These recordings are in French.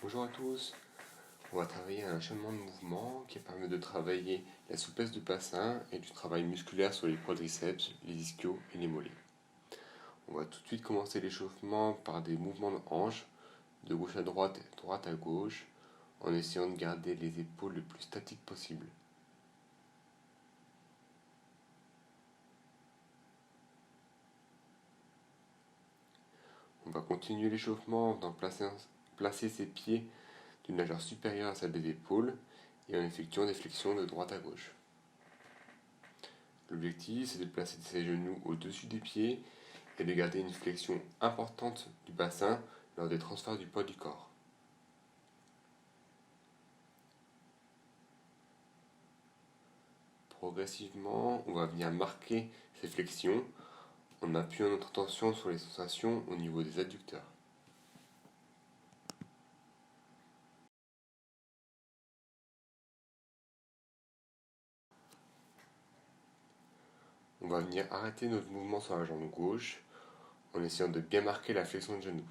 Bonjour à tous, on va travailler un enchaînement de mouvements qui permet de travailler la souplesse du bassin et du travail musculaire sur les quadriceps, les ischios et les mollets. On va tout de suite commencer l'échauffement par des mouvements de hanches, de gauche à droite et de droite à gauche, en essayant de garder les épaules le plus statiques possible. On va continuer l'échauffement en placer ses pieds d'une largeur supérieure à celle des épaules et en effectuant des flexions de droite à gauche. L'objectif, c'est de placer ses genoux au-dessus des pieds et de garder une flexion importante du bassin lors des transferts du poids du corps. Progressivement, on va venir marquer ces flexions en appuyant notre attention sur les sensations au niveau des adducteurs. On va venir arrêter notre mouvement sur la jambe gauche en essayant de bien marquer la flexion de genou.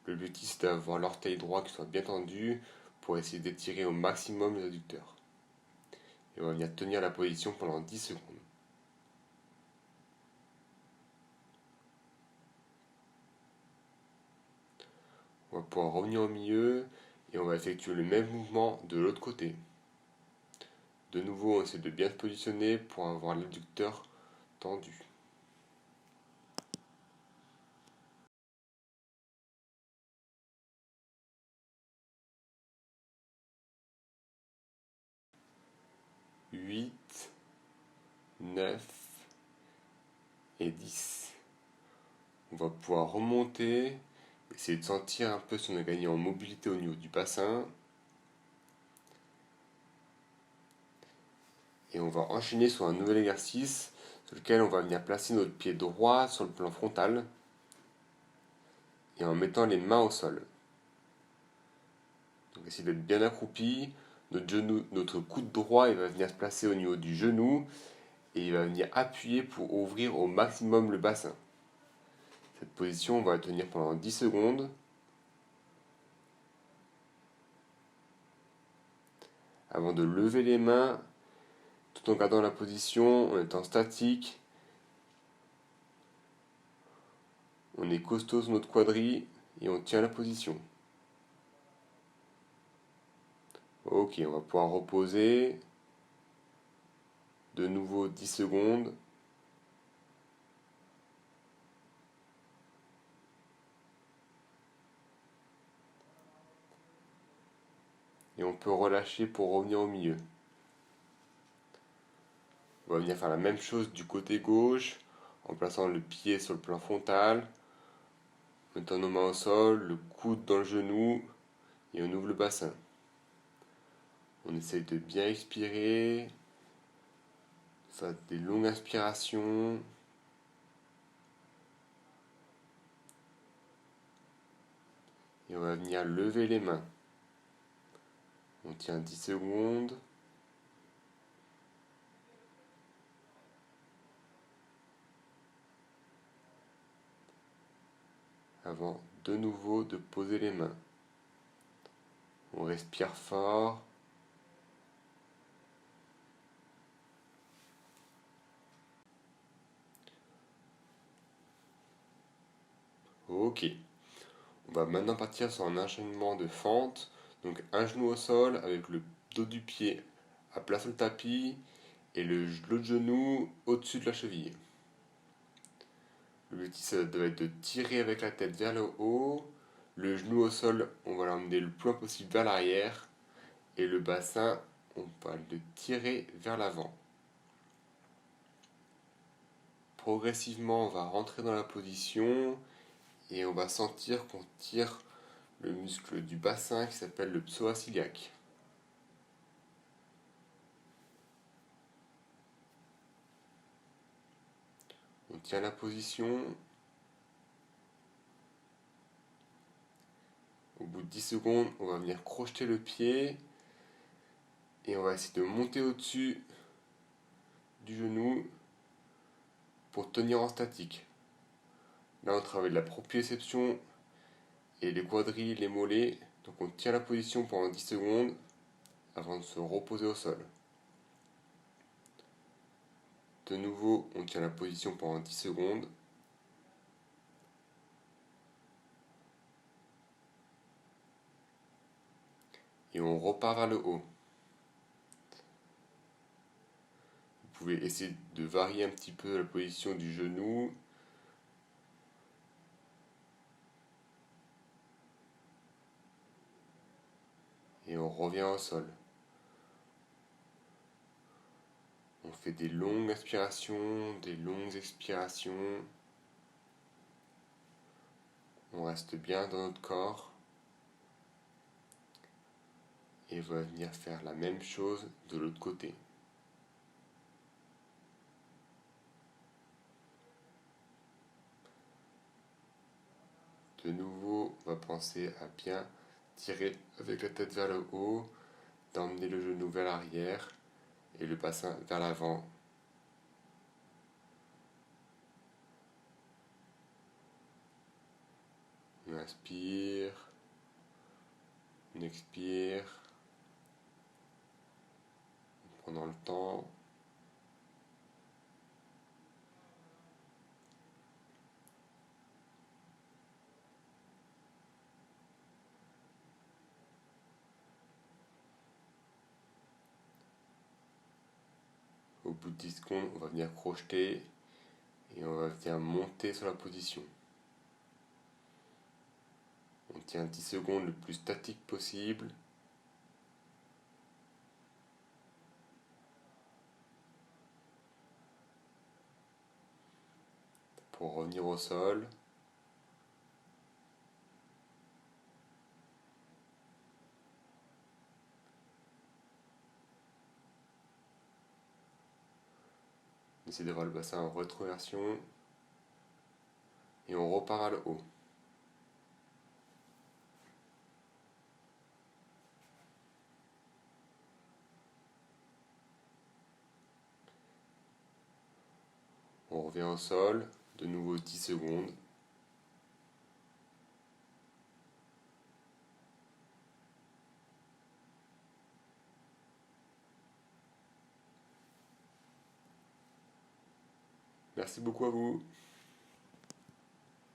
L'objectif, c'est d'avoir l'orteil droit qui soit bien tendu pour essayer d'étirer au maximum les adducteurs. Et on va venir tenir la position pendant 10 secondes. On va pouvoir revenir au milieu et on va effectuer le même mouvement de l'autre côté. De nouveau, on essaie de bien se positionner pour avoir l'adducteur tendu. Huit, 9 et 10. On va pouvoir remonter, essayer de sentir un peu si on a gagné en mobilité au niveau du bassin. Et on va enchaîner sur un nouvel exercice sur lequel on va venir placer notre pied droit sur le plan frontal et en mettant les mains au sol. Donc essayez d'être bien accroupi. Notre coude droit il va venir se placer au niveau du genou et il va venir appuyer pour ouvrir au maximum le bassin. Cette position, on va la tenir pendant 10 secondes. Avant de lever les mains, tout en gardant la position, en étant statique. On est costaud sur notre quadri et on tient la position. Ok, on va pouvoir reposer. De nouveau 10 secondes. Et on peut relâcher pour revenir au milieu. On va venir faire la même chose du côté gauche en plaçant le pied sur le plan frontal, mettant nos mains au sol, le coude dans le genou et on ouvre le bassin. On essaye de bien expirer, faire des longues inspirations. Et on va venir lever les mains. On tient 10 secondes. Avant de nouveau de poser les mains. On respire fort. Ok. On va maintenant partir sur un enchaînement de fentes. Donc un genou au sol avec le dos du pied à plat sur le tapis et l'autre genou au-dessus de la cheville. L'objectif ça doit être de tirer avec la tête vers le haut. Le genou au sol, on va l'emmener le plus loin possible vers l'arrière. Et le bassin, on va le tirer vers l'avant. Progressivement, on va rentrer dans la position et on va sentir qu'on tire le muscle du bassin qui s'appelle le psoas iliaque. On tient la position. Au bout de 10 secondes, on va venir crocheter le pied et on va essayer de monter au-dessus du genou pour tenir en statique. Là, on travaille de la proprioception et les quadrilles, les mollets. Donc on tient la position pendant 10 secondes avant de se reposer au sol. De nouveau, on tient la position pendant 10 secondes. Et on repart vers le haut. Vous pouvez essayer de varier un petit peu la position du genou. Et on revient au sol. On fait des longues inspirations, des longues expirations. On reste bien dans notre corps. Et on va venir faire la même chose de l'autre côté. De nouveau, on va penser à bien tirer avec la tête vers le haut, d'emmener le genou vers l'arrière et le bassin vers l'avant. On inspire, on expire, pendant le temps. Au bout de 10 secondes, on va venir crocheter et on va venir monter sur la position. On tient 10 secondes le plus statique possible. Pour revenir au sol. On essaie d'avoir le bassin en rétroversion et on repart vers le haut. On revient au sol, de nouveau 10 secondes. Merci beaucoup à vous.